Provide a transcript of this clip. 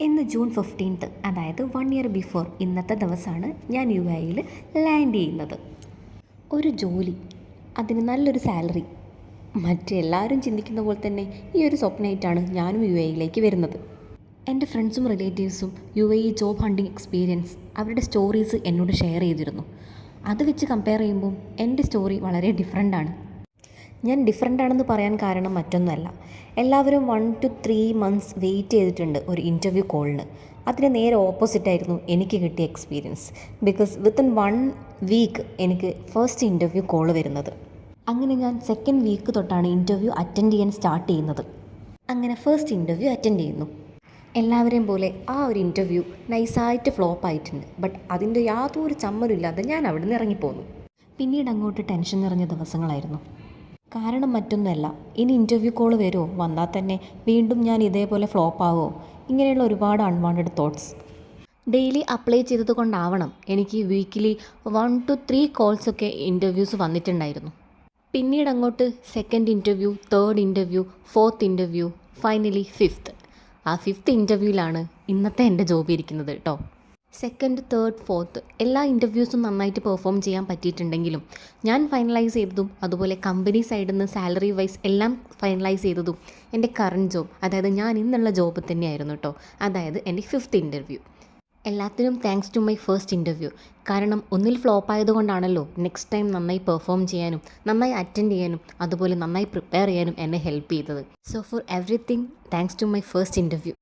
ഇന്ന് ജൂൺ 15, അതായത് 1 year before ഇന്നത്തെ ദിവസമാണ് ഞാൻ യു എയിൽ ലാൻഡ് ചെയ്യുന്നത്. ഒരു ജോലി, അതിന് നല്ലൊരു സാലറി, മറ്റെല്ലാവരും ചിന്തിക്കുന്ന പോലെ തന്നെ ഈ ഒരു സ്വപ്നമായിട്ടാണ് ഞാനും യു എയിലേക്ക് വരുന്നത്. എൻ്റെ ഫ്രണ്ട്സും റിലേറ്റീവ്സും U A job hunting experience അവരുടെ സ്റ്റോറീസ് എന്നോട് ഷെയർ ചെയ്തിരുന്നു. അത് വെച്ച് കമ്പയർ ചെയ്യുമ്പോൾ എൻ്റെ സ്റ്റോറി വളരെ ഡിഫറെൻ്റാണ്. ഞാൻ ഡിഫറെൻ്റ് ആണെന്ന് പറയാൻ കാരണം മറ്റൊന്നുമല്ല, എല്ലാവരും 1 to 3 months വെയിറ്റ് ചെയ്തിട്ടുണ്ട് ഒരു ഇൻ്റർവ്യൂ കോളിന്. അതിന് നേരെ ഓപ്പോസിറ്റായിരുന്നു എനിക്ക് കിട്ടിയ എക്സ്പീരിയൻസ്. ബിക്കോസ് വിത്തിൻ 1 week എനിക്ക് ഫസ്റ്റ് ഇൻ്റർവ്യൂ കോൾ വരുന്നത്. അങ്ങനെ ഞാൻ 2nd week തൊട്ടാണ് ഇൻ്റർവ്യൂ അറ്റൻഡ് ചെയ്യാൻ സ്റ്റാർട്ട് ചെയ്യുന്നത്. അങ്ങനെ ഫസ്റ്റ് ഇൻ്റർവ്യൂ അറ്റൻഡ് ചെയ്യുന്നു. എല്ലാവരെയും പോലെ ആ ഒരു ഇൻ്റർവ്യൂ നൈസായിട്ട് ഫ്ലോപ്പ് ആയിട്ടുണ്ട്. ബട്ട് അതിൻ്റെ യാതൊരു ചമ്മലുമില്ലാതെ ഞാൻ അവിടെ നിന്ന് ഇറങ്ങിപ്പോന്നു. പിന്നീട് അങ്ങോട്ട് ടെൻഷൻ നിറഞ്ഞ ദിവസങ്ങളായിരുന്നു. കാരണം മറ്റൊന്നുമല്ല, ഇനി ഇൻ്റർവ്യൂ കോൾ വരുമോ, വന്നാൽ തന്നെ വീണ്ടും ഞാൻ ഇതേപോലെ ഫ്ലോപ്പ് ആവുമോ, ഇങ്ങനെയുള്ള ഒരുപാട് അൺവാണ്ടഡ് തോട്ട്സ്. ഡെയിലി അപ്ലൈ ചെയ്തത് കൊണ്ടാവണം എനിക്ക് വീക്കിലി 1 to 3 കോൾസൊക്കെ ഇൻ്റർവ്യൂസ് വന്നിട്ടുണ്ടായിരുന്നു. പിന്നീട് അങ്ങോട്ട് 2nd interview, 3rd interview, 4th interview, finally 5th. ആ 5th ഇൻ്റർവ്യൂവിലാണ് ഇന്നത്തെ എൻ്റെ ജോബ് ഇരിക്കുന്നത് കേട്ടോ. 2nd, 3rd, 4th എല്ലാ ഇൻ്റർവ്യൂസും നന്നായിട്ട് പെർഫോം ചെയ്യാൻ പറ്റിയിട്ടുണ്ടെങ്കിലും ഞാൻ ഫൈനലൈസ് ചെയ്തതും അതുപോലെ കമ്പനി സൈഡിൽ നിന്ന് സാലറി വൈസ് എല്ലാം ഫൈനലൈസ് ചെയ്തതും എൻ്റെ കറൻറ്റ് ജോബ്, അതായത് ഞാൻ ഇന്നുള്ള ജോബ് തന്നെയായിരുന്നു കേട്ടോ. അതായത് എൻ്റെ 5th ഇൻ്റർവ്യൂ. എല്ലാത്തിനും thanks to my first interview. കാരണം ഒന്നിൽ ഫ്ലോപ്പ് ആയതുകൊണ്ടാണല്ലോ നെക്സ്റ്റ് ടൈം നന്നായി പെർഫോം ചെയ്യാനും നന്നായി അറ്റൻഡ് ചെയ്യാനും അതുപോലെ നന്നായി പ്രിപ്പയർ ചെയ്യാനും എന്നെ ഹെൽപ്പ് ചെയ്തത്. So for everything thanks to my first interview.